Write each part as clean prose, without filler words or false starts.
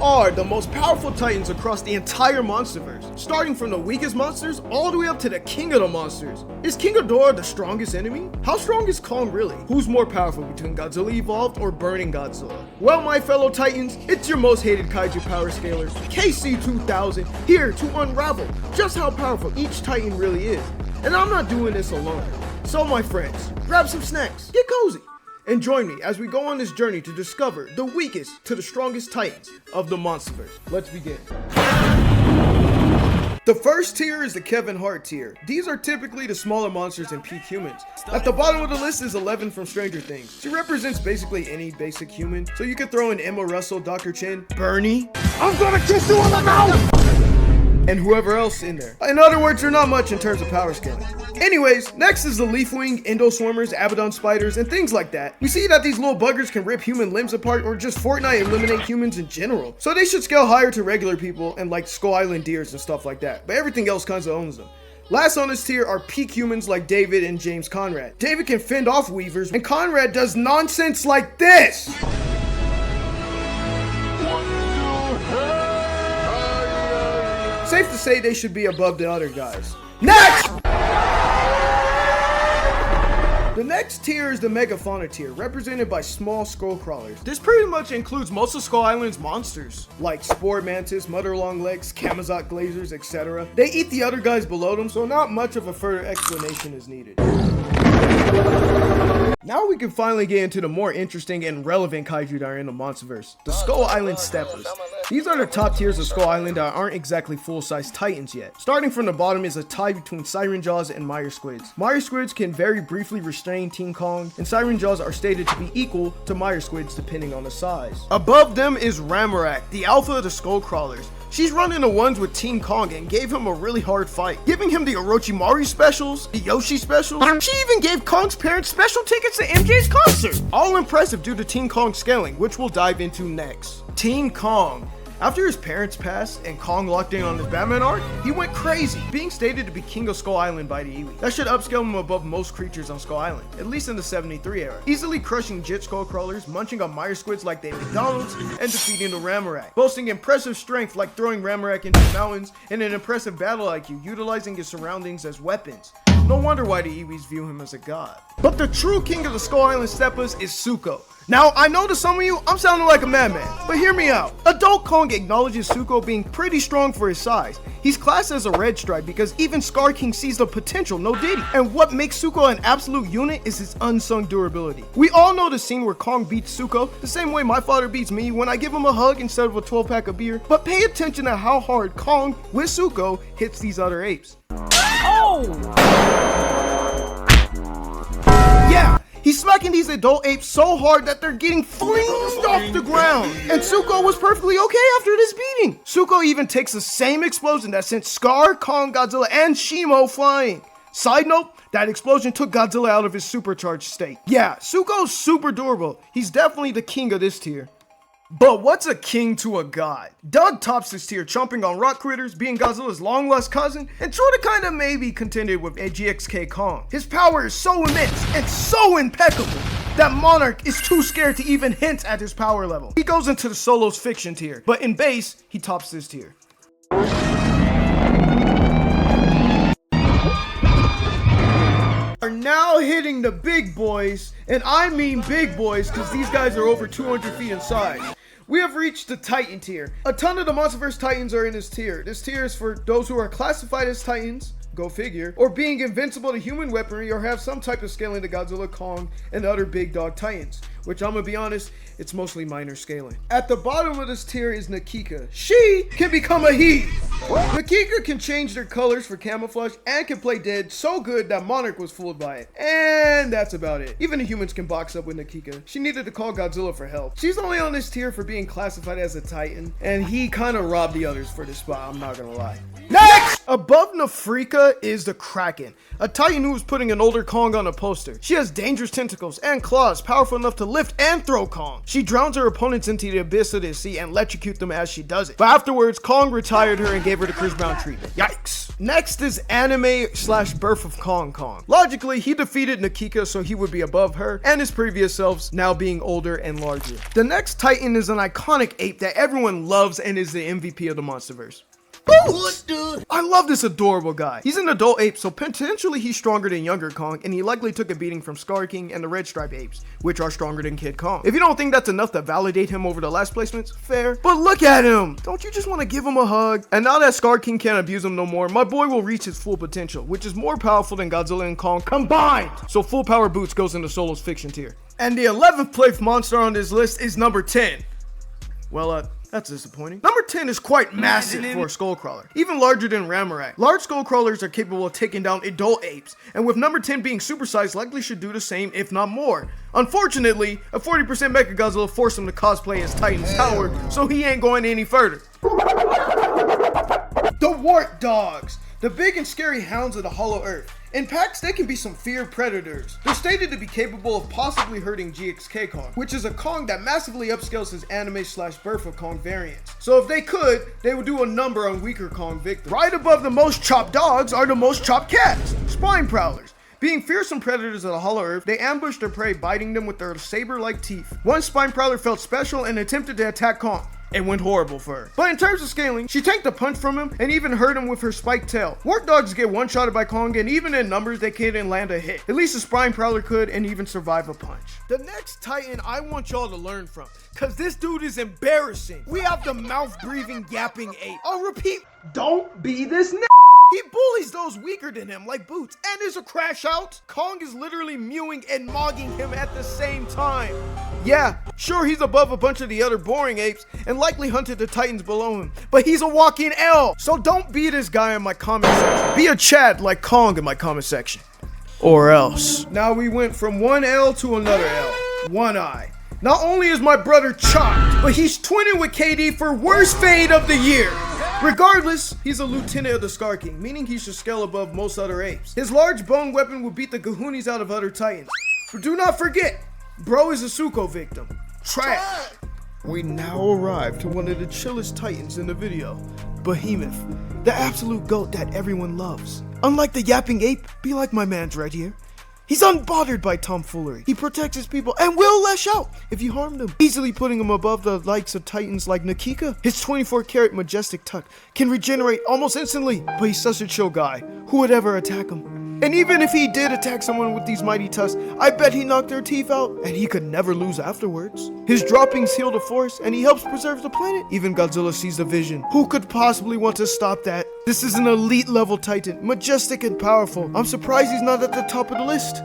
are the most powerful titans across the entire Monsterverse, starting from the weakest monsters all the way up to the king of the monsters. Is King Ghidorah the strongest enemy? How strong is Kong really? Who's more powerful between Godzilla Evolved or Burning Godzilla? Well, my fellow titans, it's your most hated kaiju power scaler, KC2000, here to unravel just how powerful each titan really is. And I'm not doing this alone. So my friends, grab some snacks, get cozy, and join me as we go on this journey to discover the weakest to the strongest titans of the Monsterverse. Let's begin. The first tier is the Kevin Hart tier. These are typically the smaller monsters and peak humans. At the bottom of the list is 11 from Stranger Things. She represents basically any basic human, so you could throw in Emma Russell, Dr. Chin, Bernie, I'm gonna kiss you on the mouth, and whoever else in there. In other words, they're not much in terms of power scaling. Anyways, next is the Leafwing, Endoswarmers, Abaddon Spiders, and things like that. We see that these little buggers can rip human limbs apart or just Fortnite eliminate humans in general. So they should scale higher to regular people and like Skull Island deers and stuff like that. But everything else kinda owns them. Last on this tier are peak humans like David and James Conrad. David can fend off Weavers, and Conrad does nonsense like this. Safe to say they should be above the other guys. Next! The next tier is the Megafauna tier, represented by small skull crawlers. This pretty much includes most of Skull Island's monsters, like Spore Mantis, Mother Longlegs, Camazotz Glazers, etc. They eat the other guys below them, so not much of a further explanation is needed. Now we can finally get into the more interesting and relevant kaiju that are in the Monsterverse, the Skull Island Steppers. These are the top tiers of Skull Island that aren't exactly full-size titans yet. Starting from the bottom is a tie between Siren Jaws and Mire Squids. Mire Squids can very briefly restrain King Kong, and Siren Jaws are stated to be equal to Mire Squids depending on the size. Above them is Ramorak, the alpha of the Skull Crawlers. She's running the ones with Team Kong and gave him a really hard fight, giving him the Orochimaru specials, the Yoshi specials. She even gave Kong's parents special tickets to MJ's concert. All impressive due to Team Kong's scaling, which we'll dive into next. Team Kong. After his parents passed and Kong locked in on his Batman arc, he went crazy, being stated to be king of Skull Island by the Iwi. That should upscale him above most creatures on Skull Island, at least in the 73 era. Easily crushing Jit Skull Crawlers, munching on Mire Squids like they McDonald's, and defeating the Ramorak. Boasting impressive strength like throwing Ramorak into the mountains, and an impressive battle IQ, utilizing his surroundings as weapons. No wonder why the Iwis view him as a god. But the true king of the Skull Island Steppers is Zuko. Now, I know to some of you, I'm sounding like a madman, but hear me out. Adult Kong acknowledges Zuko being pretty strong for his size. He's classed as a red stripe because even Scar King sees the potential, no diddy. And what makes Zuko an absolute unit is his unsung durability. We all know the scene where Kong beats Zuko, the same way my father beats me when I give him a hug instead of a 12-pack of beer. But pay attention to how hard Kong, with Zuko, hits these other apes. Oh! Yeah! He's smacking these adult apes so hard that they're getting flinged off the ground. And Zuko was perfectly okay after this beating. Zuko even takes the same explosion that sent Scar, Kong, Godzilla, and Shimo flying. Side note, that explosion took Godzilla out of his supercharged state. Yeah, Zuko's super durable. He's definitely the king of this tier. But what's a king to a god? Doug tops this tier, chomping on rock critters, being Godzilla's long-lost cousin, and sort of kinda maybe contended with a GXK Kong. His power is so immense and so impeccable that Monarch is too scared to even hint at his power level. He goes into the Solos Fiction tier, but in base, he tops this tier. Are now hitting the big boys, and I mean big boys because these guys are over 200 feet in size. We have reached the Titan tier. A ton of the Monsterverse Titans are in this tier. This tier is for those who are classified as Titans, go figure, or being invincible to human weaponry or have some type of scaling to Godzilla, Kong, and other big dog Titans, which I'm gonna be honest, it's mostly minor scaling. At the bottom of this tier is Nakika. She can become a he. Nakika can change their colors for camouflage and can play dead so good that Monarch was fooled by it. And that's about it. Even the humans can box up with Nakika. She needed to call Godzilla for help. She's only on this tier for being classified as a Titan, and he kind of robbed the others for this spot, I'm not gonna lie. Next! A Above Nafrika is the Kraken, a titan who is putting an older Kong on a poster. She has dangerous tentacles and claws powerful enough to lift and throw Kong. She drowns her opponents into the abyss of the sea and electrocute them as she does it. But afterwards, Kong retired her and gave her the Chris Brown treatment. Yikes. Next is anime/birth of Kong Kong. Logically, he defeated Nikika, so he would be above her and his previous selves, now being older and larger. The next titan is an iconic ape that everyone loves and is the MVP of the Monsterverse. Boots! I love this adorable guy. He's an adult ape, so potentially he's stronger than younger Kong, and he likely took a beating from Scar King and the Red Stripe apes, which are stronger than Kid Kong. If you don't think that's enough to validate him over the last placements, fair. But look at him! Don't you just want to give him a hug? And now that Scar King can't abuse him no more, my boy will reach his full potential, which is more powerful than Godzilla and Kong combined. So full power Boots goes into Solo's fiction tier. And the 11th place monster on this list is number 10. Well, that's disappointing. Number 10 is quite massive for a skullcrawler, even larger than Ramarak. Large skullcrawlers are capable of taking down adult apes, and with number 10 being supersized, likely should do the same, if not more. Unfortunately, a 40% Mechagodzilla forced him to cosplay as Titan's Tower, so he ain't going any further. The Wart Dogs, the big and scary hounds of the Hollow Earth. In packs, they can be some feared predators. They're stated to be capable of possibly hurting GXK Kong, which is a Kong that massively upscales his anime/birth of Kong variants. So if they could, they would do a number on weaker Kong victims. Right above the most chopped dogs are the most chopped cats, Spine Prowlers. Being fearsome predators of the Hollow Earth, they ambushed their prey, biting them with their saber-like teeth. One Spine Prowler felt special and attempted to attack Kong. It went horrible for her. But in terms of scaling, she tanked a punch from him and even hurt him with her spiked tail. Wart dogs get one-shotted by Kong, and even in numbers, they couldn't land a hit. At least a Spine Prowler could and even survive a punch. The next Titan I want y'all to learn from, cause this dude is embarrassing. We have the mouth-breathing, yapping ape. I'll repeat, don't be this He bullies those weaker than him, like Boots, and is a crash out. Kong is literally mewing and mogging him at the same time. Yeah, sure, he's above a bunch of the other boring apes and likely hunted the titans below him, but he's a walking L. So don't be this guy in my comment section. Be a Chad like Kong in my comment section. Or else. Now we went from one L to another L. One eye. Not only is my brother chopped, but he's twinning with KD for worst fade of the year. Regardless, he's a lieutenant of the Scar King, meaning he should scale above most other apes. His large bone weapon will beat the kahunis out of other titans. But do not forget, bro is a Suko victim. Trash. We now arrive to one of the chillest titans in the video, Behemoth, the absolute goat that everyone loves. Unlike the yapping ape, be like my man's right here. He's unbothered by tomfoolery. He protects his people and will lash out if you harm them, easily putting him above the likes of titans like Nikika. His 24-karat majestic tuck can regenerate almost instantly, but he's such a chill guy. Who would ever attack him? And even if he did attack someone with these mighty tusks, I bet he knocked their teeth out, and he could never lose afterwards. His droppings heal the force, and he helps preserve the planet. Even Godzilla sees the vision. Who could possibly want to stop that? This is an elite level titan, majestic and powerful. I'm surprised he's not at the top of the list.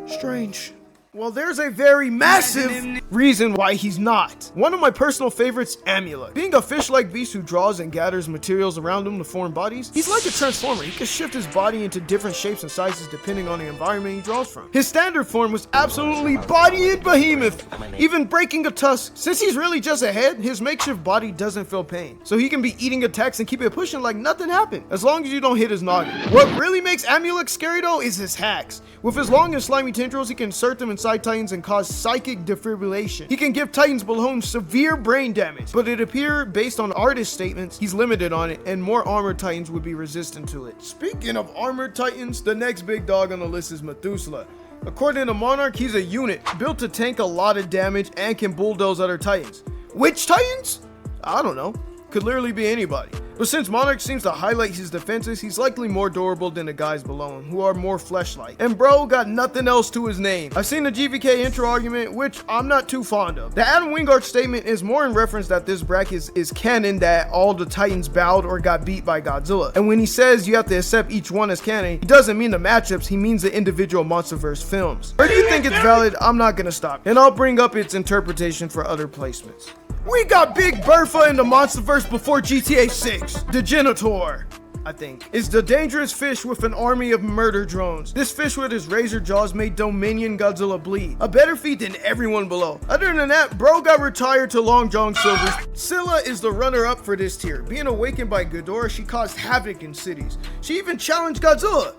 Strange. Well, there's a very massive reason why he's not. One of my personal favorites, Amulet. Being a fish-like beast who draws and gathers materials around him to form bodies, he's like a transformer. He can shift his body into different shapes and sizes depending on the environment he draws from. His standard form was absolutely bodying Behemoth, even breaking a tusk. Since he's really just a head, his makeshift body doesn't feel pain. So he can be eating attacks and keep it pushing like nothing happened, as long as you don't hit his noggin. What really makes Amulet scary though is his hacks. With his long and slimy tendrils, he can insert them inside titans and cause psychic defibrillation. He can give titans below him severe brain damage, but it appears based on artist statements, he's limited on it and more armored titans would be resistant to it. Speaking of armored titans, the next big dog on the list is Methuselah. According to Monarch, he's a unit built to tank a lot of damage and can bulldoze other titans. Which titans? I don't know. Could literally be anybody. But since Monarch seems to highlight his defenses, he's likely more durable than the guys below him, who are more flesh-like. And bro got nothing else to his name. I've seen the GVK intro argument, which I'm not too fond of. The Adam Wingard statement is more in reference that this bracket is canon that all the titans bowed or got beat by Godzilla. And when he says you have to accept each one as canon, he doesn't mean the matchups, he means the individual Monsterverse films. Or do you think it's valid? I'm not gonna stop. And I'll bring up its interpretation for other placements. We got Big Bertha in the Monsterverse before GTA 6. The Genitor. I think, is the dangerous fish with an army of murder drones. This fish with his razor jaws made Dominion Godzilla bleed. A better feat than everyone below. Other than that, bro got retired to Long John Silver's. Scylla is the runner-up for this tier. Being awakened by Ghidorah, she caused havoc in cities. She even challenged Godzilla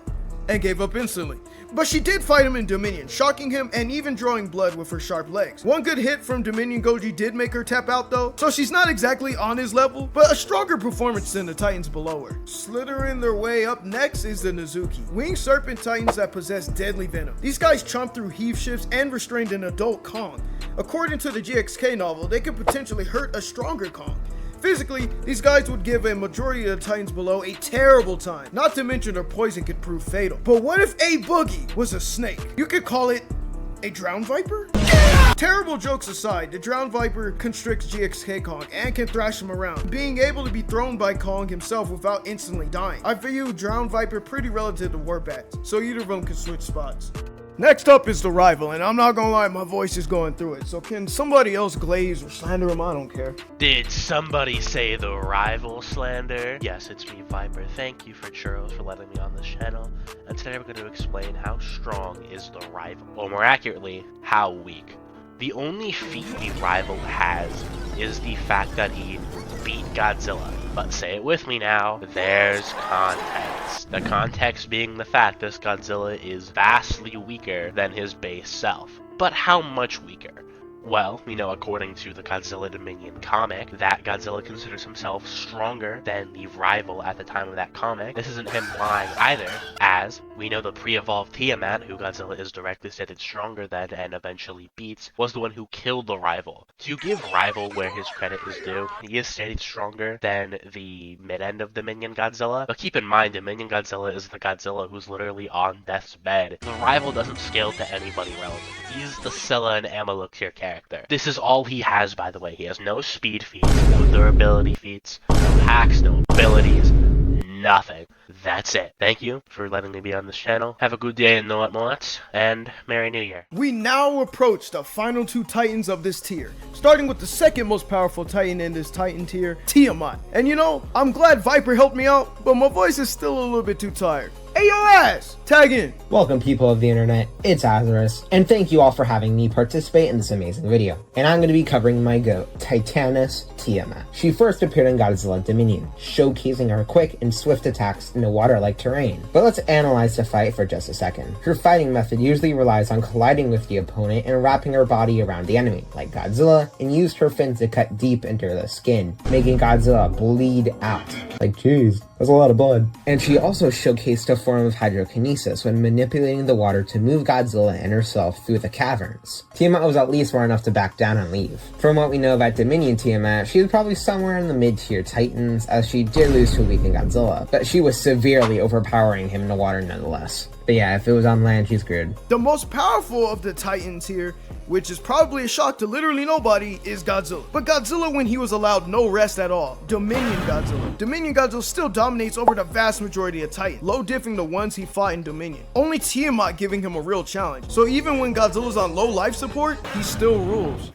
and gave up instantly. But she did fight him in Dominion, shocking him and even drawing blood with her sharp legs. One good hit from Dominion Goji did make her tap out though, so she's not exactly on his level, but a stronger performance than the titans below her. Slithering their way up next is the Nezuki, winged serpent titans that possess deadly venom. These guys chomp through heave ships and restrained an adult Kong. According to the GXK novel, they could potentially hurt a stronger Kong. Physically, these guys would give a majority of the titans below a terrible time, not to mention their poison could prove fatal. But what if a boogie was a snake? You could call it a drowned viper? Yeah! Terrible jokes aside, the drowned viper constricts GXK Kong and can thrash him around, being able to be thrown by Kong himself without instantly dying. I view drowned viper pretty relative to Warbats, so either of them can switch spots. Next up is the rival, and I'm not gonna lie, my voice is going through it, so can somebody else glaze or slander him? I don't care. Did somebody say the rival slander? Yes, it's me, Viper. Thank you for Churros for letting me on this channel, and today we're going to explain how strong is the rival, or more accurately, how weak. The only feat the rival has is the fact that he beat Godzilla. But say it with me now, there's context. The context being the fact this Godzilla is vastly weaker than his base self. But how much weaker? Well, we know according to the Godzilla Dominion comic that Godzilla considers himself stronger than the rival at the time of that comic. This isn't him lying either, as we know the pre-evolved Tiamat, who Godzilla is directly stated stronger than and eventually beats, was the one who killed the rival. To give rival where his credit is due, he is stated stronger than the mid-end of Dominion Godzilla, but keep in mind Dominion Godzilla is the Godzilla who's literally on death's bed. The rival doesn't scale to anybody relevant. He's the Scylla and Amaluk tier character. This is all he has, by the way. He has no speed feats, no durability feats, no hacks, no abilities, nothing. That's it. Thank you for letting me be on this channel. Have a good day and no what, and Merry New Year. We now approach the final two titans of this tier, starting with the second most powerful titan in this titan tier, Tiamat. And you know, I'm glad Viper helped me out, but my voice is still a little bit too tired. Hey yo ass, tag in. Welcome people of the internet, it's Azarus, and thank you all for having me participate in this amazing video. And I'm going to be covering my GOAT, Titanus Tiamat. She first appeared in Godzilla Dominion, showcasing her quick and swift attacks in the water-like terrain. But let's analyze the fight for just a second. Her fighting method usually relies on colliding with the opponent and wrapping her body around the enemy, like Godzilla, and used her fins to cut deep into the skin, making Godzilla bleed out. Like, jeez, that's a lot of blood. And she also showcased a form of hydrokinesis when manipulating the water to move Godzilla and herself through the caverns. Tiamat was at least smart enough to back down and leave. From what we know about Dominion Tiamat, she was probably somewhere in the mid-tier Titans, as she did lose to a weakened Godzilla, but she was severely overpowering him in the water nonetheless. But yeah, if it was on land, she's screwed. The most powerful of the titans here, which is probably a shock to literally nobody, is Godzilla. But Godzilla when he was allowed no rest at all. Dominion Godzilla. Dominion Godzilla still dominates over the vast majority of titans, low diffing the ones he fought in Dominion. Only Tiamat giving him a real challenge. So even when Godzilla's on low life support, he still rules.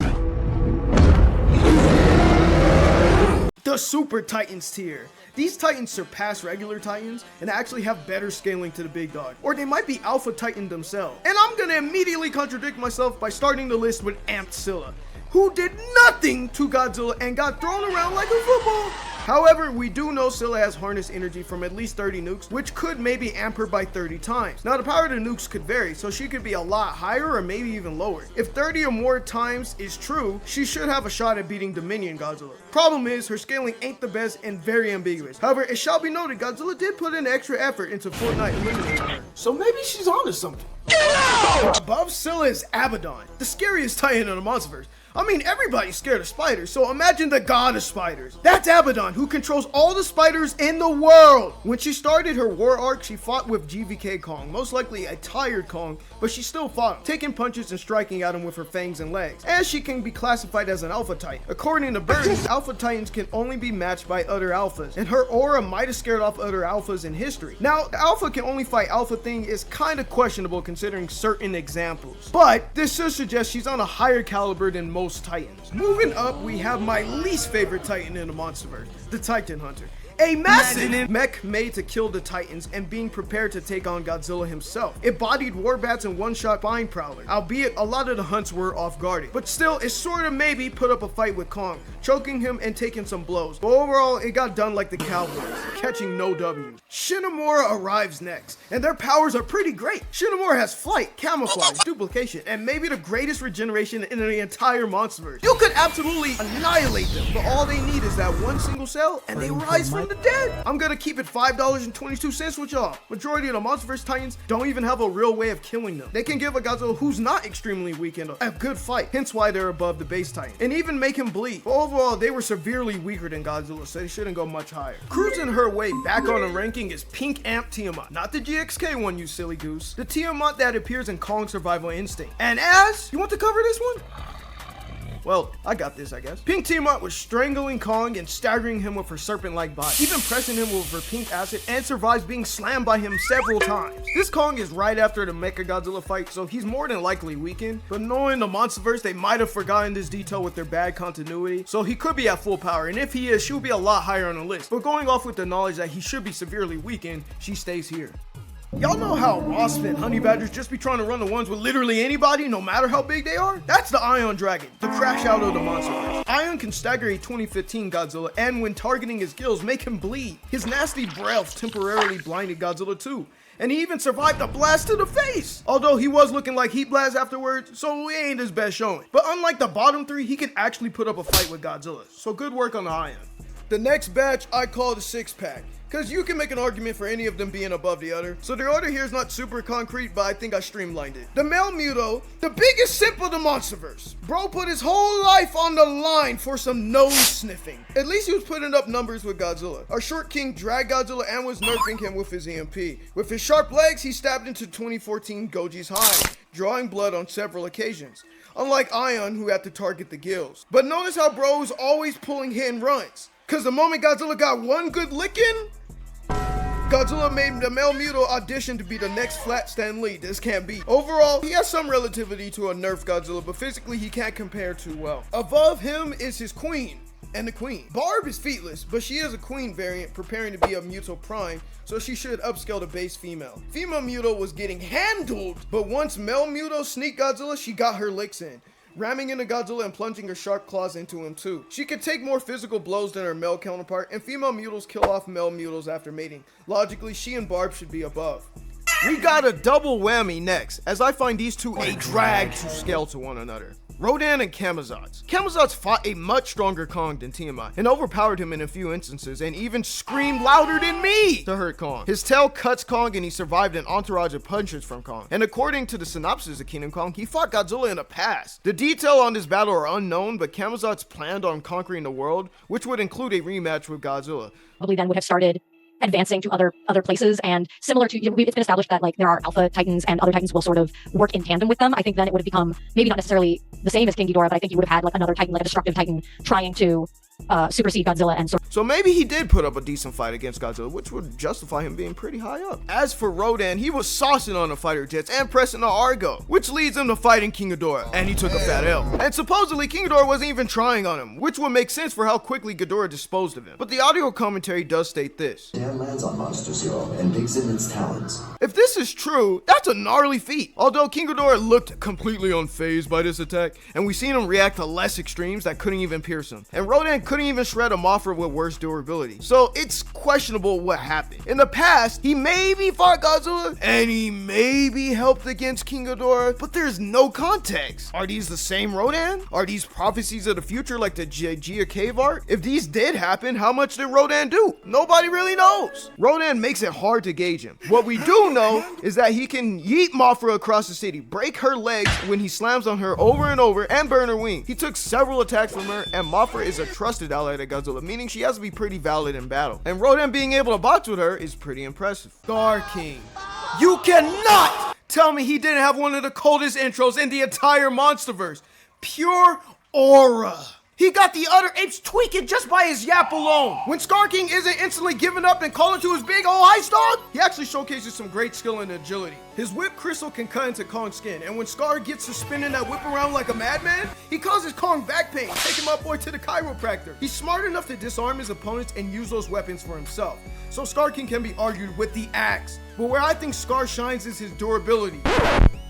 The Super Titans tier. These titans surpass regular titans and actually have better scaling to the big dog. Or they might be alpha titan themselves. And I'm gonna immediately contradict myself by starting the list with Amped Scylla, who did nothing to Godzilla and got thrown around like a football. However, we do know Scylla has harnessed energy from at least 30 nukes, which could maybe amp her by 30 times. Now the power of the nukes could vary, so she could be a lot higher or maybe even lower. If 30 or more times is true, she should have a shot at beating Dominion Godzilla. Problem is, her scaling ain't the best and very ambiguous. However, it shall be noted, Godzilla did put in extra effort into Fortnite eliminating her. So maybe she's onto something. Above Scylla is Abaddon, the scariest titan in the Monsterverse. I mean, everybody's scared of spiders, so imagine the god of spiders. That's Abaddon, who controls all the spiders in the world. When she started her war arc, she fought with GVK Kong, most likely a tired Kong, but she still fought him, taking punches and striking at him with her fangs and legs. And she can be classified as an alpha titan. According to Birds, alpha titans can only be matched by other alphas, and her aura might have scared off other alphas in history. Now, the alpha can only fight alpha thing is kind of questionable considering certain examples, but this should suggest she's on a higher caliber than most titans. Moving up, we have my least favorite titan in the Monsterverse, the Titan Hunter. a massive mech made to kill the Titans and being prepared to take on Godzilla himself. It bodied Warbats and one-shot Spine Prowler, albeit a lot of the hunts were off-guarded. But still, it sort of maybe put up a fight with Kong, choking him and taking some blows. But overall, it got done like the Cowboys, catching no W's. Shinomura arrives next, and their powers are pretty great. Shinomura has flight, camouflage, duplication, and maybe the greatest regeneration in the entire Monsterverse. You could absolutely annihilate them, but all they need is that one single cell, and they rise from the dead. I'm gonna keep it $5.22 with y'all. Majority of the Monsterverse Titans don't even have a real way of killing them. They can give a Godzilla who's not extremely weak and a good fight, hence why they're above the base Titan, and even make him bleed. But overall, they were severely weaker than Godzilla, so they shouldn't go much higher. Cruising her way back on the ranking is Pink Amp Tiamat, not the GXK one, you silly goose. The Tiamat that appears in Kong Survival Instinct. And as you want to cover this one? Well, I got this, I guess. Pink Tiamat was strangling Kong and staggering him with her serpent-like body, even pressing him with her pink acid, and survives being slammed by him several times. This Kong is right after the Mechagodzilla fight, so he's more than likely weakened. But knowing the Monsterverse, they might have forgotten this detail with their bad continuity, so he could be at full power, and if he is, she'll be a lot higher on the list. But going off with the knowledge that he should be severely weakened, she stays here. Y'all know how Wasp and Honey Badgers just be trying to run the ones with literally anybody, no matter how big they are? That's the Ion Dragon, the crash out of the Monsterverse. Ion can stagger a 2015 Godzilla, and when targeting his gills, make him bleed. His nasty breath temporarily blinded Godzilla too, and he even survived a blast to the face. Although he was looking like Heat Blast afterwards, so he ain't his best showing. But unlike the bottom three, he can actually put up a fight with Godzilla, so good work on the Ion. The next batch I call the 6-pack. Because you can make an argument for any of them being above the other. So the order here is not super concrete, but I think I streamlined it. The male Muto, the biggest simp of the Monsterverse. Bro put his whole life on the line for some nose sniffing. At least he was putting up numbers with Godzilla. Our short king dragged Godzilla and was nerfing him with his EMP. With his sharp legs, he stabbed into 2014 Goji's hide, drawing blood on several occasions. Unlike Ion, who had to target the gills. But notice how bro is always pulling hit and runs. Because the moment Godzilla got one good licking, Godzilla made the male Muto audition to be the next Flat Stan Lee. This can't be. Overall, he has some relativity to a nerf Godzilla, but physically he can't compare too well. Above him is his queen, and the queen. Barb is feetless, but she is a queen variant preparing to be a Muto Prime, so she should upscale to base female. Female Muto was getting handled, but once male Muto sneaked Godzilla, she got her licks in, ramming into Godzilla and plunging her sharp claws into him too. She could take more physical blows than her male counterpart, and female Mutos kill off male Mutos after mating. Logically, she and Barb should be above. We got a double whammy next, as I find these two a drag to scale to one another. Rodan and Camazotz. Camazotz fought a much stronger Kong than Tiamat and overpowered him in a few instances and even screamed louder than me to hurt Kong. His tail cuts Kong and he survived an entourage of punches from Kong. And according to the synopsis of Kingdom Kong, he fought Godzilla in the past. The detail on this battle are unknown, but Camazotz planned on conquering the world, which would include a rematch with Godzilla. Probably then would have started advancing to other places, and similar to, it's been established that like there are alpha titans and other titans will sort of work in tandem with them. I think then it would have become maybe not necessarily the same as King Ghidorah, but I think you would have had like another titan, like a destructive titan, trying to supersede Godzilla and so maybe he did put up a decent fight against Godzilla, which would justify him being pretty high up. As for Rodan, he was saucing on the fighter jets and pressing the Argo, which leads him to fighting King Ghidorah, and he took a fat L. And supposedly King Ghidorah wasn't even trying on him, which would make sense for how quickly Ghidorah disposed of him. But the audio commentary does state this: Dan lands on Monster Zero and digs in its talons. If this is true, that's a gnarly feat. Although King Ghidorah looked completely unfazed by this attack, and we seen him react to less extremes that couldn't even pierce him. And Rodan couldn't even shred a Mothra with worse durability. So it's questionable what happened. In the past, he maybe fought Godzilla, and he maybe helped against King Ghidorah, but there's no context. Are these the same Rodan? Are these prophecies of the future like the Gia Cave art? If these did happen, how much did Rodan do? Nobody really knows. Rodan makes it hard to gauge him. What we do know is that he can yeet Mothra across the city, break her legs when he slams on her over and over, and burn her wing. He took several attacks from her, and Mothra is a trusted ally to Godzilla, meaning she has to be pretty valid in battle. And Rodan being able to box with her is pretty impressive. Star King. You cannot tell me he didn't have one of the coldest intros in the entire Monsterverse. Pure aura. He got the other apes tweaking just by his yap alone. When Scar King isn't instantly giving up and calling to his big ol' ice dog, he actually showcases some great skill and agility. His whip crystal can cut into Kong's skin, and when Scar gets to spinning that whip around like a madman, he causes Kong back pain, taking my boy to the chiropractor. He's smart enough to disarm his opponents and use those weapons for himself, so Scar King can be argued with the axe. But where I think Scar shines is his durability.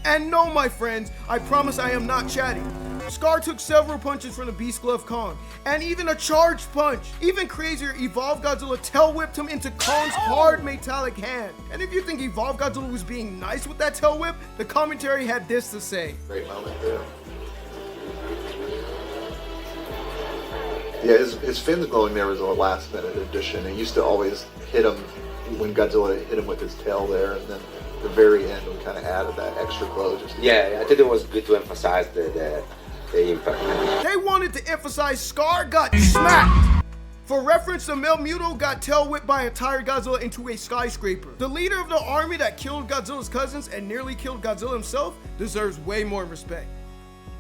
And no, my friends, I promise I am not chatty. Scar took several punches from the Beast Glove Kong, and even a charged punch. Even crazier, Evolved Godzilla tail whipped him into Kong's hard metallic hand. And if you think Evolved Godzilla was being nice with that tail whip, the commentary had this to say. Great moment there. Yeah, his fins glowing there was a last minute addition. He used to always hit him when Godzilla hit him with his tail there, and then the very end we kind of added that extra glow. Yeah, I think it was good to emphasize the impact. They wanted to emphasize Scar got smacked. For reference, the Melmuto got tail whipped by a tired Godzilla into a skyscraper. The leader of the army that killed Godzilla's cousins and nearly killed Godzilla himself deserves way more respect.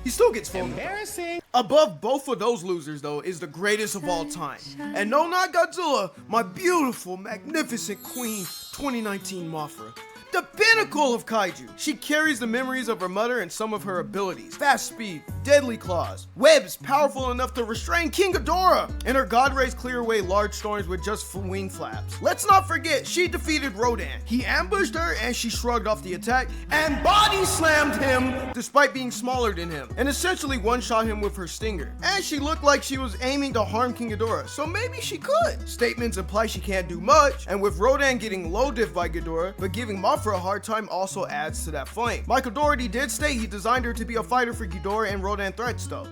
He still gets phone. Embarrassing. Above both of those losers, though, is the greatest of all time. And no, not Godzilla, my beautiful, magnificent queen, 2019 Mothra. The pinnacle of kaiju. She carries the memories of her mother and some of her abilities. Fast speed, deadly claws, webs powerful enough to restrain King Ghidorah, and her god rays clear away large storms with just wing flaps. Let's not forget, she defeated Rodan. He ambushed her and she shrugged off the attack and body slammed him despite being smaller than him, and essentially one-shot him with her stinger. And she looked like she was aiming to harm King Ghidorah, so maybe she could. Statements imply she can't do much, and with Rodan getting low diff by Ghidorah, but giving Mothra a hard time also adds to that flame. Michael Dougherty did state he designed her to be a fighter for Ghidorah and Rodan threats though.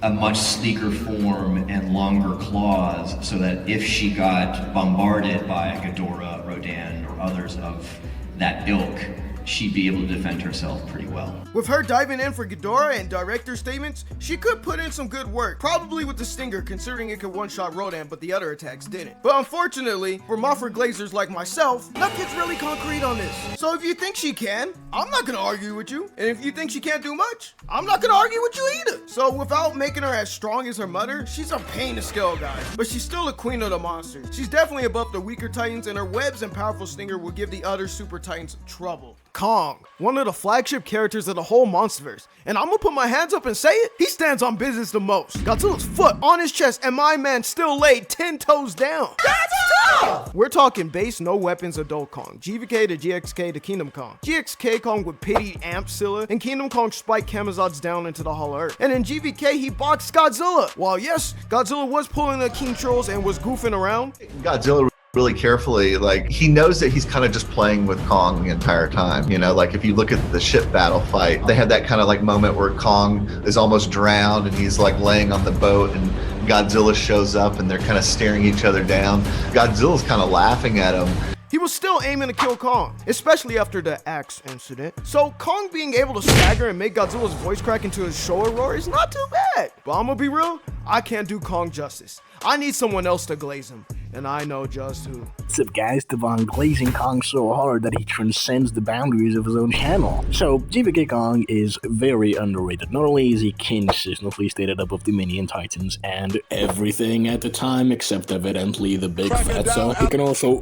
A much sleeker form and longer claws so that if she got bombarded by Ghidorah, Rodan, or others of that ilk, she'd be able to defend herself pretty well. With her diving in for Ghidorah and director statements, she could put in some good work, probably with the stinger considering it could one-shot Rodan but the other attacks didn't. But unfortunately, for Mothra glazers like myself, nothing's really concrete on this. So if you think she can, I'm not gonna argue with you. And if you think she can't do much, I'm not gonna argue with you either. So without making her as strong as her mother, she's a pain to scale, guys. But she's still the queen of the monsters. She's definitely above the weaker titans, and her webs and powerful stinger will give the other super titans trouble. Kong, one of the flagship characters of the whole Monsterverse, and I'm gonna put my hands up and say it, he stands on business the most. Godzilla's foot on his chest and my man still laid 10 toes down. That's tough! We're talking base, no weapons adult Kong, GVK to GXK to Kingdom Kong. GXK Kong with pity Amp Scylla, and Kingdom Kong spiked Kamazods down into the Hollow Earth. And in GVK he boxed Godzilla. While yes, Godzilla was pulling the King Trolls and was goofing around, Godzilla really carefully, like, he knows that he's kind of just playing with Kong the entire time. You know, like if you look at the ship battle fight, they had that kind of like moment where Kong is almost drowned and he's like laying on the boat and Godzilla shows up and they're kind of staring each other down. Godzilla's kind of laughing at him. he was still aiming to kill Kong, especially after the axe incident. So Kong being able to stagger and make Godzilla's voice crack into his Showa roar is not too bad. But I'm gonna be real, I can't do Kong justice. I need someone else to glaze him, and I know just who. What's up, guys? Devon glazing Kong so hard that he transcends the boundaries of his own channel. So, GVK Kong is very underrated. Not only is he consistently stated above the Minion Titans and everything at the time, except evidently the big fatso, he can also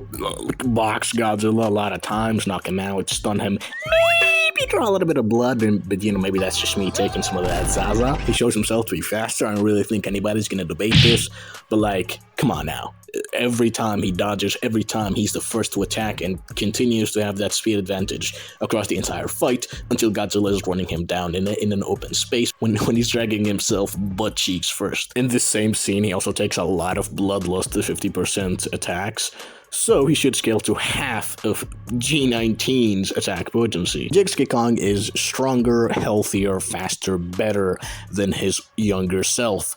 box Godzilla a lot of times, knock him out, stun him, maybe draw a little bit of blood, but you know, maybe that's just me taking some of that Zaza. He shows himself to be faster. I don't really think anybody's gonna debate this, but like, come on now. Every time he dodges, every time he's the first to attack and continues to have that speed advantage across the entire fight until Godzilla is running him down in an open space when he's dragging himself butt cheeks first. In this same scene, he also takes a lot of bloodlust to 50% attacks, so he should scale to half of G19's attack potency. GXK Kong is stronger, healthier, faster, better than his younger self.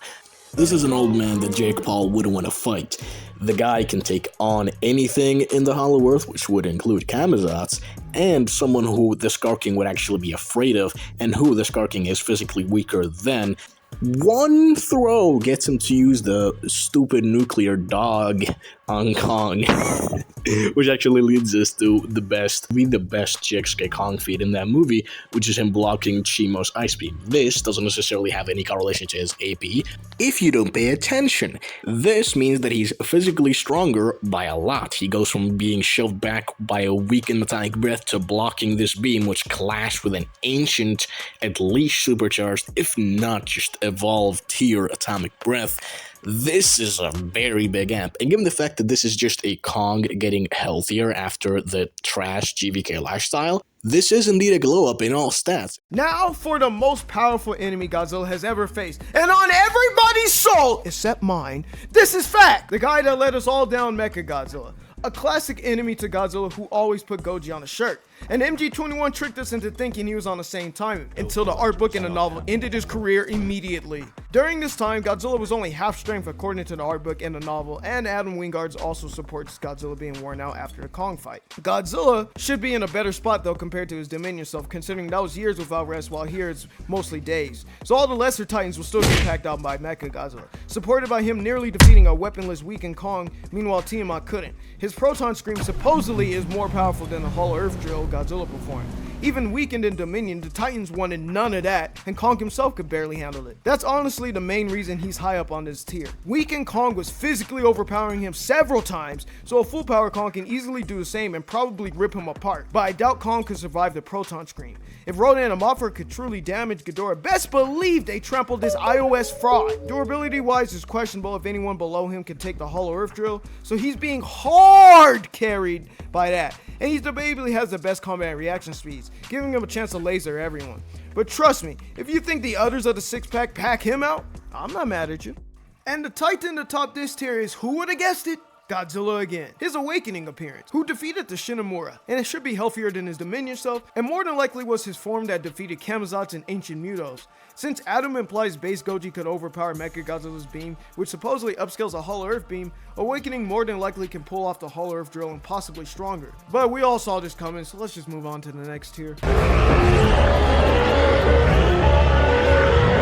This is an old man that Jake Paul wouldn't want to fight. The guy can take on anything in the Hollow Earth, which would include Kamazots, and someone who the Scar King would actually be afraid of, and who the Scar King is physically weaker than. One throw gets him to use the stupid nuclear dog on Kong, which actually leads us to the best GXK Kong feat in that movie, which is him blocking Chimo's ice beam. This doesn't necessarily have any correlation to his AP if you don't pay attention. This means that he's physically stronger by a lot. He goes from being shoved back by a weakened atomic breath to blocking this beam, which clashed with an ancient, at least supercharged, if not just evolved tier atomic breath. This is a very big amp, and given the fact that this is just a Kong getting healthier after the trash GVK lifestyle, this is indeed a glow up in all stats. Now for the most powerful enemy Godzilla has ever faced, and on everybody's soul, except mine, this is fact. The guy that let us all down, Mechagodzilla. A classic enemy to Godzilla who always put Goji on a shirt. And MG21 tricked us into thinking he was on the same time, until the art book in the novel ended his career immediately. During this time, Godzilla was only half strength according to the art book and the novel, and Adam Wingard's also supports Godzilla being worn out after the Kong fight. Godzilla should be in a better spot though compared to his Dominion self, considering that was years without rest, while here it's mostly days. So all the lesser titans will still get packed out by Mechagodzilla, supported by him nearly defeating a weaponless weakened Kong. Meanwhile, Tiamat couldn't. His proton scream supposedly is more powerful than the Hollow Earth drill Godzilla performed. Even weakened in Dominion, the Titans wanted none of that, and Kong himself could barely handle it. That's honestly the main reason he's high up on this tier. Weakened Kong was physically overpowering him several times, so a full power Kong can easily do the same and probably rip him apart, but I doubt Kong could survive the proton scream. If Rodan and Mothra could truly damage Ghidorah, best believe they trampled this iOS fraud. Durability wise, it's questionable if anyone below him can take the Hollow Earth drill, so he's being hard carried by that. And he debatably has the best combat reaction speeds, giving him a chance to laser everyone. But trust me, if you think the others of the six-pack pack him out, I'm not mad at you. And the Titan to top this tier is, who would have guessed it? Godzilla again. His awakening appearance, who defeated the Shinamura, and it should be healthier than his Dominion self, and more than likely was his form that defeated Kamazats and Ancient Mutos. Since Adam implies base Goji could overpower Mechagodzilla's beam, which supposedly upscales a Hollow Earth beam, awakening more than likely can pull off the Hollow Earth drill and possibly stronger. But we all saw this coming, so let's just move on to the next tier.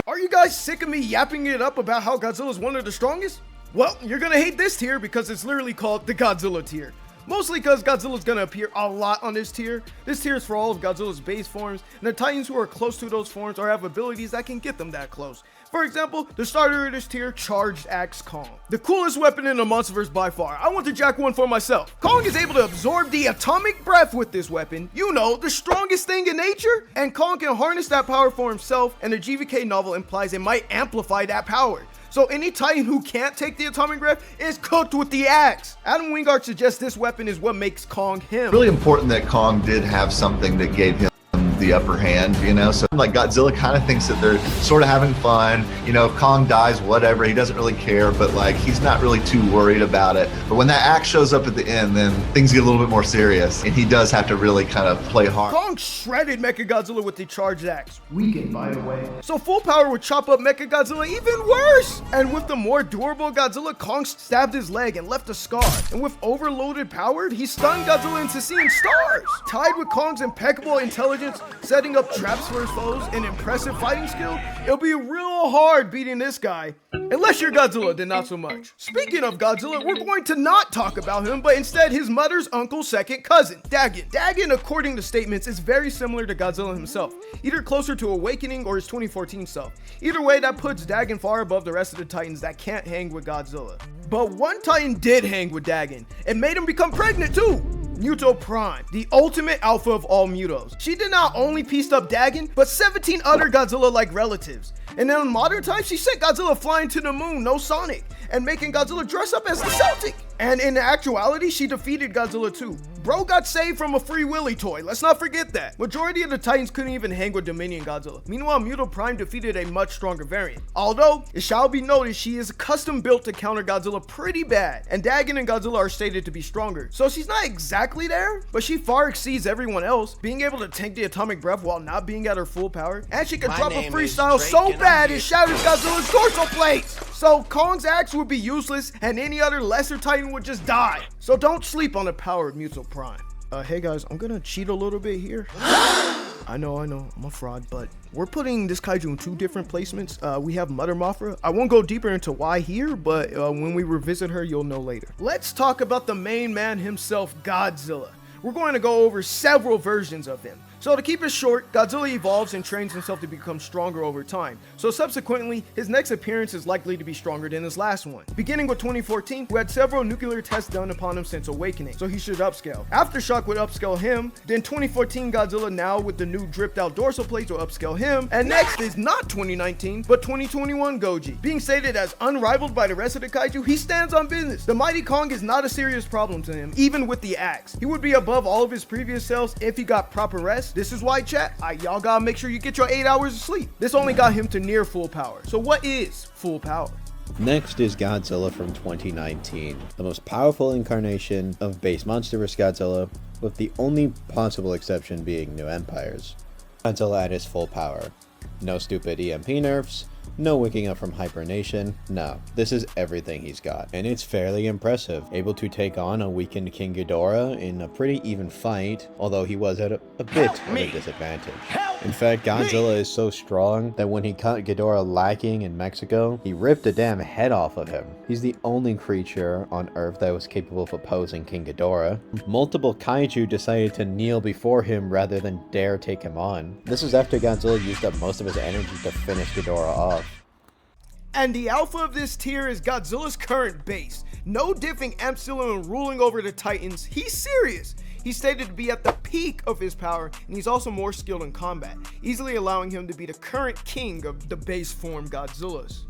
Are you guys sick of me yapping it up about how Godzilla is one of the strongest? Well, you're gonna hate this tier because it's literally called the Godzilla tier. Mostly because Godzilla's gonna appear a lot on this tier. This tier is for all of Godzilla's base forms, and the Titans who are close to those forms or have abilities that can get them that close. For example, the starter of this tier, Charged Axe Kong. The coolest weapon in the Monsterverse by far. I want to jack one for myself. Kong is able to absorb the atomic breath with this weapon. You know, the strongest thing in nature. And Kong can harness that power for himself, and the GVK novel implies it might amplify that power. So any Titan who can't take the atomic breath is cooked with the axe. Adam Wingard suggests this weapon is what makes Kong him. Really important that Kong did have something that gave him the upper hand, you know? So like Godzilla kind of thinks that they're sort of having fun, you know, if Kong dies, whatever, he doesn't really care, but like he's not really too worried about it. But when that axe shows up at the end, then things get a little bit more serious, and he does have to really kind of play hard. Kong shredded Mechagodzilla with the charged axe. Weakened, by the way. So full power would chop up Mechagodzilla even worse. And with the more durable Godzilla, Kong stabbed his leg and left a scar. And with overloaded power, he stunned Godzilla into seeing stars. Tied with Kong's impeccable intelligence, setting up traps for his foes, and impressive fighting skill, it'll be real hard beating this guy. Unless you're Godzilla, then not so much. Speaking of Godzilla, we're going to not talk about him, but instead his mother's uncle's second cousin, Dagon. Dagon, according to statements, is very similar to Godzilla himself, either closer to Awakening or his 2014 self. Either way, that puts Dagon far above the rest of the Titans that can't hang with Godzilla. But one Titan did hang with Dagon, and made him become pregnant too. Muto Prime, the ultimate alpha of all Mutos. She did not only pieced up Dagon, but 17 other Godzilla-like relatives. And then in modern times, she sent Godzilla flying to the moon, no Sonic, and making Godzilla dress up as the Celtic. And in actuality, she defeated Godzilla too. Bro got saved from a Free Willy toy, let's not forget that. Majority of the Titans couldn't even hang with Dominion Godzilla. Meanwhile, Muto Prime defeated a much stronger variant. Although, it shall be noted, she is custom built to counter Godzilla pretty bad, and Dagon and Godzilla are stated to be stronger. So she's not exactly there, but she far exceeds everyone else, being able to tank the atomic breath while not being at her full power, and she can drop a freestyle so bad it shatters Godzilla's dorsal plates. So Kong's axe would be useless, and any other lesser Titan would just die. So don't sleep on the power of Muto Prime. Hey guys, I'm gonna cheat a little bit here. I know, I'm a fraud, but we're putting this kaiju in 2 different placements. We have Mother Mothra. I won't go deeper into why here, but when we revisit her, you'll know later. Let's talk about the main man himself, Godzilla. We're going to go over several versions of him. So to keep it short, Godzilla evolves and trains himself to become stronger over time. So subsequently, his next appearance is likely to be stronger than his last one. Beginning with 2014, we had several nuclear tests done upon him since awakening, so he should upscale. Aftershock would upscale him, then 2014 Godzilla now with the new dripped out dorsal plates will upscale him, and next is not 2019, but 2021 Goji. Being stated as unrivaled by the rest of the kaiju, he stands on business. The mighty Kong is not a serious problem to him, even with the axe. He would be above all of his previous selves if he got proper rest. This is why, chat, y'all gotta make sure you get your 8 hours of sleep. This only got him to near full power. So what is full power? Next is Godzilla from 2019, the most powerful incarnation of base Monsterverse Godzilla, with the only possible exception being New Empires. Godzilla at his full power. No stupid EMP nerfs, no waking up from hibernation, no, this is everything he's got, and it's fairly impressive. Able to take on a weakened King Ghidorah in a pretty even fight, although he was at a bit of a disadvantage. In fact, Godzilla is so strong that when he caught Ghidorah lacking in Mexico, he ripped the damn head off of him. He's the only creature on Earth that was capable of opposing King Ghidorah. Multiple kaiju decided to kneel before him rather than dare take him on. This is after Godzilla used up most of his energy to finish Ghidorah off. And the alpha of this tier is Godzilla's current base. No diffing Epsilon and ruling over the Titans, he's serious. He's stated to be at the peak of his power, and he's also more skilled in combat, easily allowing him to be the current king of the base form Godzillas.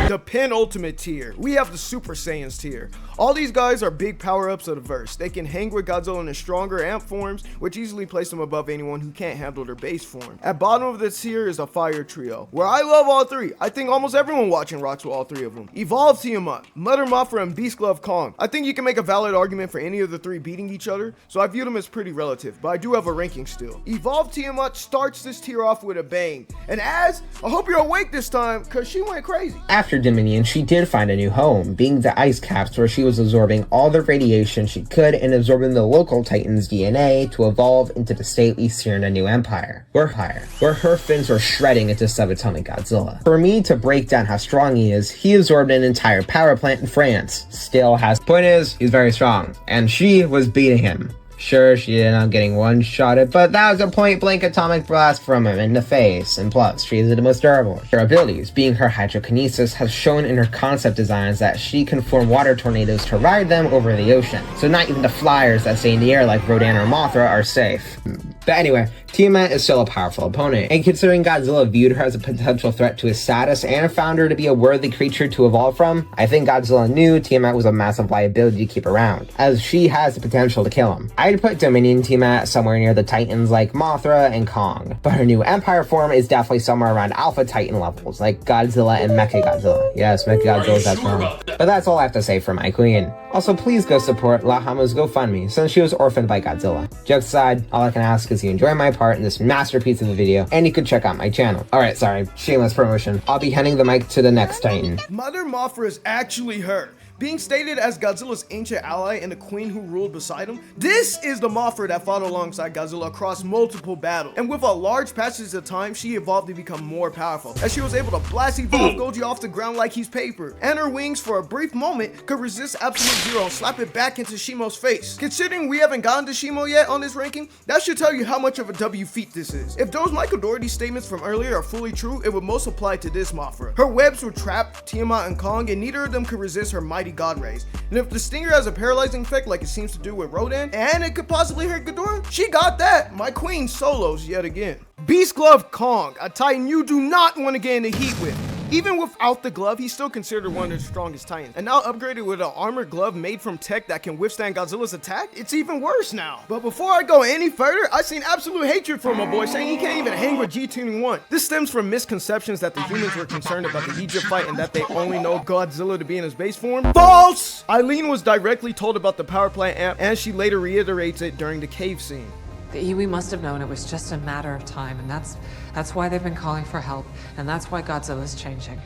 The penultimate tier, we have the Super Saiyans tier. All these guys are big power-ups of the verse. They can hang with Godzilla in the stronger amp forms, which easily place them above anyone who can't handle their base form. At bottom of this tier is a fire trio, where I love all 3. I think almost everyone watching rocks with all 3 of them. Evolved Tiamat, Mother Mothra, and Beast Glove Kong. I think you can make a valid argument for any of the 3 beating each other, so I view them as pretty relative, but I do have a ranking still. Evolved Tiamat starts this tier off with a bang, and I hope you're awake this time, cause she went crazy. After Dominion, she did find a new home, being the ice caps, where she was absorbing all the radiation she could and absorbing the local Titan's DNA to evolve into the state we see in the New Empire, where her fins were shredding into subatomic Godzilla. For me to break down how strong he is, he absorbed an entire power plant in France. Still has. Point is, he's very strong, and she was beating him. Sure, she ended up getting one-shotted, but that was a point-blank atomic blast from him in the face, and plus, she is the most durable. Her abilities, being her hydrokinesis, has shown in her concept designs that she can form water tornadoes to ride them over the ocean, so not even the flyers that stay in the air like Rodan or Mothra are safe. But anyway, Tiamat is still a powerful opponent, and considering Godzilla viewed her as a potential threat to his status and found her to be a worthy creature to evolve from, I think Godzilla knew Tiamat was a massive liability to keep around, as she has the potential to kill him. I'd put Dominion Tiamat somewhere near the Titans like Mothra and Kong, but her new Empire form is definitely somewhere around Alpha Titan levels, like Godzilla and Mechagodzilla. Yes, Mechagodzilla, that's wrong. But that's all I have to say for my queen. Also, please go support La Hama's GoFundMe, since she was orphaned by Godzilla. Jokes aside, all I can ask is you enjoy my part in this masterpiece of the video, and you could check out my channel. Alright, sorry, shameless promotion. I'll be handing the mic to the next Titan. Mother Mothra is actually her. Being stated as Godzilla's ancient ally and the queen who ruled beside him, this is the Mothra that fought alongside Godzilla across multiple battles. And with a large passage of time, she evolved to become more powerful, as she was able to blast Evolve Goji off the ground like he's paper. And her wings, for a brief moment, could resist Absolute Zero and slap it back into Shimo's face. Considering we haven't gotten to Shimo yet on this ranking, that should tell you how much of a W feat this is. If those Michael Dougherty statements from earlier are fully true, it would most apply to this Mothra. Her webs would trap Tiamat and Kong, and neither of them could resist her mighty God rays. And if the stinger has a paralyzing effect like it seems to do with Rodan, and it could possibly hurt Ghidorah, she got that. My queen solos yet again. Beast Glove Kong, a Titan you do not want to get in the heat with. Even without the glove, he's still considered one of the strongest Titans. And now upgraded with an armored glove made from tech that can withstand Godzilla's attack, it's even worse now. But before I go any further, I've seen absolute hatred from my boy saying he can't even hang with G-Tuning 1. This stems from misconceptions that the humans were concerned about the Egypt fight and that they only know Godzilla to be in his base form. False! Eileen was directly told about the power plant amp, and she later reiterates it during the cave scene. The Iwi must have known it was just a matter of time, and that's why they've been calling for help, and that's why Godzilla's changing.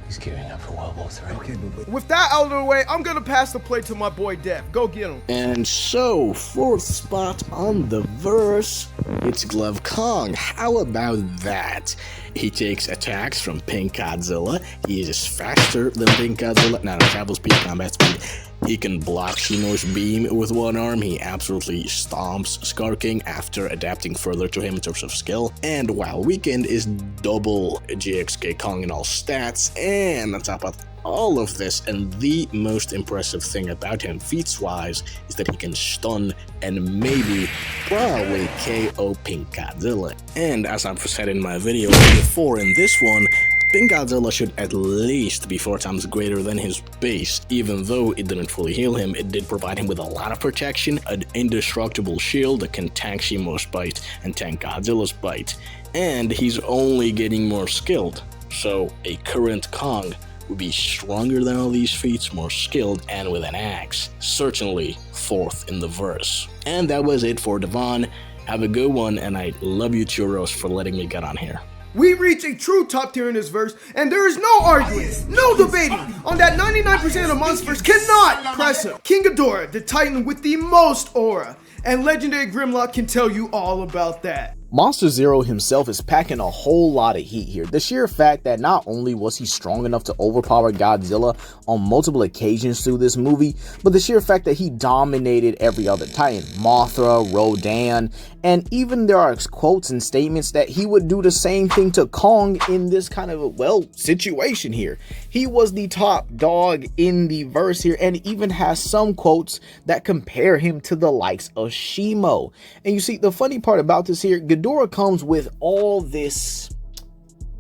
He's gearing up for World War III. Okay, but With that out of the way, I'm gonna pass the plate to my boy Dev. Go get him. And so, 4th spot on the verse, it's Glove Kong. How about that? He takes attacks from Pink Godzilla. He is faster than Pink Godzilla. Not on travel speed, combat speed. He can block Shino's beam with one arm. He absolutely stomps Scar King after adapting further to him in terms of skill. And while Weekend is double GXK Kong in all stats, and on top of all of this, and the most impressive thing about him feats-wise is that he can stun and maybe, probably KO Pink Godzilla. And as I've said in my video before, in this one, Pink Godzilla should at least be 4 times greater than his base. Even though it didn't fully heal him, it did provide him with a lot of protection, an indestructible shield that can tank Shimo's bite and tank Godzilla's bite. And he's only getting more skilled, so a current Kong would be stronger than all these feats, more skilled, and with an axe. Certainly 4th in the verse. And that was it for Devon. Have a good one, and I love you, Churros, for letting me get on here. We reach a true top tier in this verse, and there is no arguing, no debating on that 99% of Monsterverse cannot press him. King Ghidorah, the Titan with the most aura, and Legendary Grimlock can tell you all about that. Monster Zero himself is packing a whole lot of heat here. The sheer fact that not only was he strong enough to overpower Godzilla on multiple occasions through this movie, but the sheer fact that he dominated every other Titan, Mothra, Rodan, and even there are quotes and statements that he would do the same thing to Kong in this kind of, well, situation here. He was the top dog in the verse here, and even has some quotes that compare him to the likes of Shimo. And you see, the funny part about this here, Ghidorah comes with all this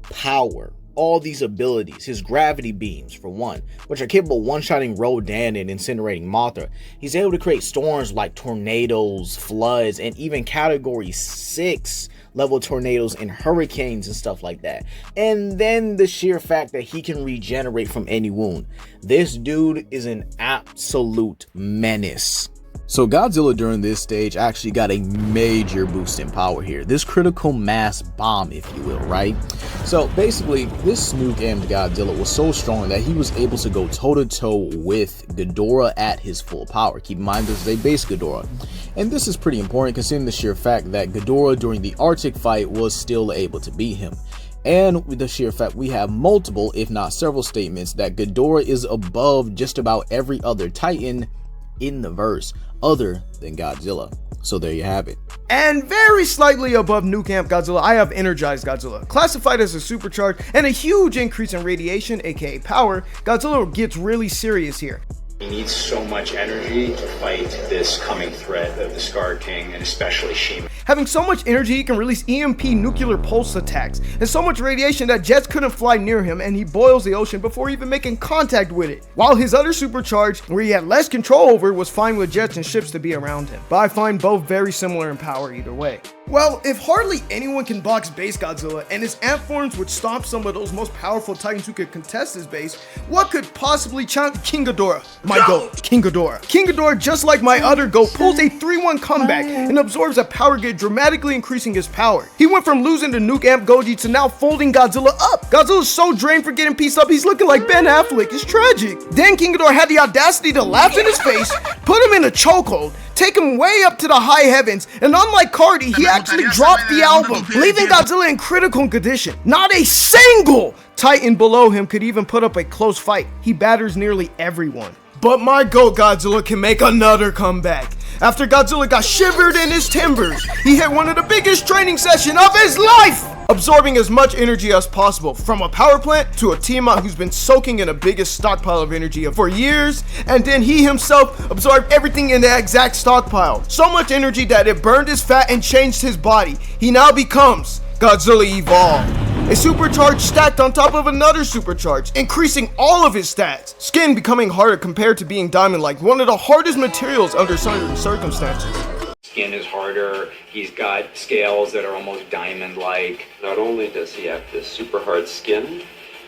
power, all these abilities, his gravity beams for one, which are capable of one-shotting Rodan and incinerating Mothra. He's able to create storms like tornadoes, floods, and even category 6 level tornadoes and hurricanes and stuff like that. And then the sheer fact that he can regenerate from any wound. This dude is an absolute menace. So Godzilla during this stage actually got a major boost in power here. This critical mass bomb, if you will, right? So basically, this Snook aimed Godzilla was so strong that he was able to go toe-to-toe with Ghidorah at his full power. Keep in mind, this is a base Ghidorah. And this is pretty important considering the sheer fact that Ghidorah during the Arctic fight was still able to beat him. And with the sheer fact we have multiple, if not several statements, that Ghidorah is above just about every other Titan in the verse other than Godzilla. So there you have it. And very slightly above New Camp Godzilla, I have Energized Godzilla. Classified as a supercharged and a huge increase in radiation, aka power, Godzilla gets really serious here. He needs so much energy to fight this coming threat of the Scar King, and especially Shima. Having so much energy, he can release EMP nuclear pulse attacks, and so much radiation that jets couldn't fly near him, and he boils the ocean before even making contact with it. While his other supercharged, where he had less control over, was fine with jets and ships to be around him. But I find both very similar in power either way. Well, if hardly anyone can box base Godzilla, and his ant forms would stomp some of those most powerful Titans who could contest his base, what could possibly challenge King Ghidorah? My GOAT, King Ghidorah. King Ghidorah, just like my other GOAT, pulls a 3-1 comeback and absorbs a power grid, dramatically increasing his power. He went from losing to Nuke Amp Goji to now folding Godzilla up. Godzilla's so drained for getting pieced up, he's looking like Ben Affleck. It's tragic. Then King Ghidorah had the audacity to laugh in his face, put him in a chokehold, take him way up to the high heavens, and unlike Cardi, he actually dropped the album, leaving Godzilla in critical condition. Not a single Titan below him could even put up a close fight. He batters nearly everyone. But my GOAT Godzilla can make another comeback. After Godzilla got shivered in his timbers, he hit one of the biggest training sessions of his life, absorbing as much energy as possible, from a power plant to a Tiamat who's been soaking in the biggest stockpile of energy for years, and then he himself absorbed everything in the exact stockpile. So much energy that it burned his fat and changed his body. He now becomes Godzilla Evolved. A supercharge stacked on top of another supercharge, increasing all of his stats. Skin becoming harder compared to being diamond-like, one of the hardest materials under certain circumstances. Skin is harder, he's got scales that are almost diamond-like. Not only does he have this super hard skin,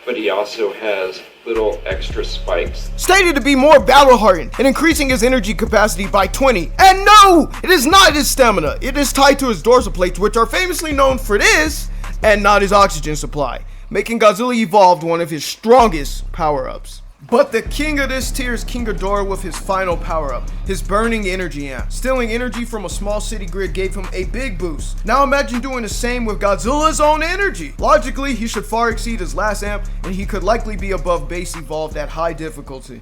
but he also has little extra spikes. Stated to be more battle-hardened and increasing his energy capacity by 20. And no, it is not his stamina. It is tied to his dorsal plates, which are famously known for this, and not his oxygen supply. making Godzilla Evolved one of his strongest power-ups. But the king of this tier is King Ghidorah with his final power-up, his burning energy amp. Stealing energy from a small city grid gave him a big boost. Now imagine doing the same with Godzilla's own energy. Logically, he should far exceed his last amp, and he could likely be above base Evolved at high difficulty.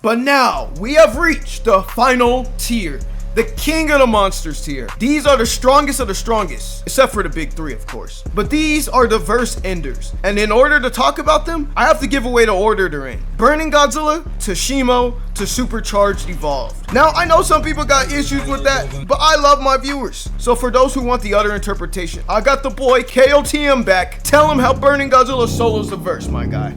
But now, we have reached the final tier. The king of the monsters tier. These are the strongest of the strongest, except for the big three, of course. But these are the verse enders. And in order to talk about them, I have to give away the order they're in. Burning Godzilla, to Shimo, to Supercharged Evolved. Now, I know some people got issues with that, but I love my viewers. So for those who want the other interpretation, I got the boy KOTM back. Tell him how Burning Godzilla solos the verse, my guy.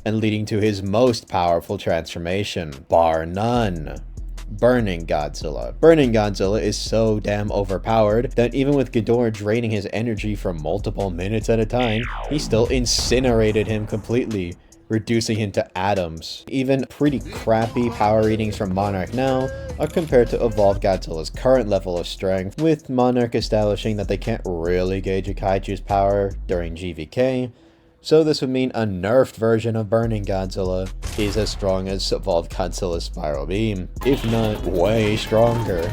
And leading to his most powerful transformation, bar none. Burning Godzilla. Burning Godzilla is so damn overpowered that even with Ghidorah draining his energy for multiple minutes at a time, he still incinerated him completely, reducing him to atoms. Even pretty crappy power readings from Monarch now are compared to Evolved Godzilla's current level of strength, with Monarch establishing that they can't really gauge a kaiju's power during GVK. So this would mean a nerfed version of Burning Godzilla is as strong as Evolved Godzilla's Spiral Beam, if not way stronger.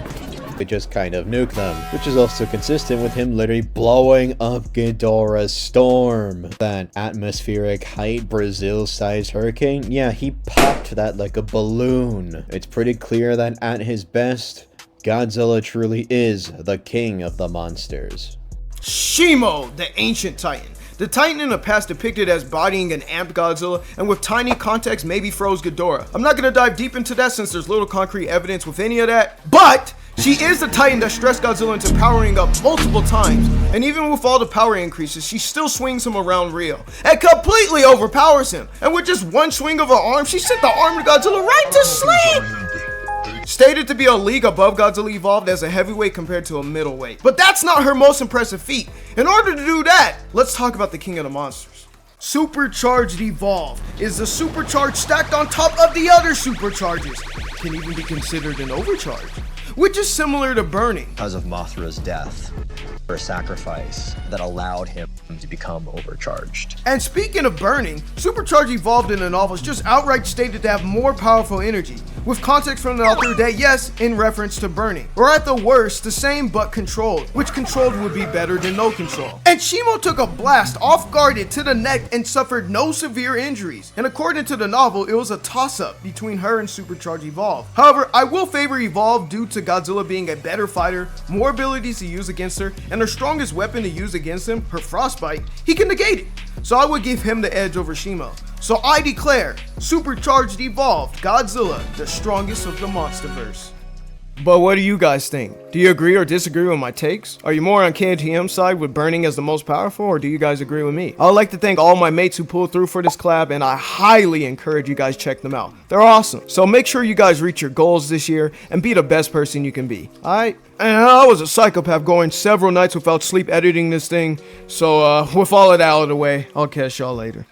It just kind of nuke them, which is also consistent with him literally blowing up Ghidorah's storm. That atmospheric height Brazil-sized hurricane, yeah, he popped that like a balloon. It's pretty clear that at his best, Godzilla truly is the king of the monsters. Shimo, the ancient titan. The Titan in the past depicted as bodying an amped Godzilla, and with tiny context maybe froze Ghidorah. I'm not going to dive deep into that since there's little concrete evidence with any of that, but she is the Titan that stressed Godzilla into powering up multiple times, and even with all the power increases, she still swings him around real, and completely overpowers him, and with just one swing of her arm, she sent the armored Godzilla right to sleep! Stated to be a league above Godzilla Evolved as a heavyweight compared to a middleweight. But that's not her most impressive feat. In order to do that, let's talk about the king of the monsters. Supercharged Evolved is the supercharge stacked on top of the other supercharges. Can even be considered an overcharge, which is similar to Burning. Because of Mothra's death, for a sacrifice that allowed him to become overcharged. And speaking of Burning, Supercharged Evolved in the novel is just outright stated to have more powerful energy, with context from the author that yes, in reference to Burning, or at the worst, the same but controlled, which controlled would be better than no control. And Shimo took a blast off-guarded to the neck and suffered no severe injuries, and according to the novel, it was a toss-up between her and Supercharged Evolved. However, I will favor Evolved due to Godzilla being a better fighter, more abilities to use against her, and her strongest weapon to use against him, her frostbite, he can negate it. So I would give him the edge over Shimo. So I declare Supercharged Evolved Godzilla the strongest of the Monsterverse. But what do you guys think? Do you agree or disagree with my takes? Are you more on KTM's side with Burning as the most powerful, or do you guys agree with me? I would like to thank all my mates who pulled through for this collab, and I highly encourage you guys check them out. They're awesome. So make sure you guys reach your goals this year and be the best person you can be. Alright? And I was a psychopath going several nights without sleep editing this thing. So with all of that out of the way, I'll catch y'all later.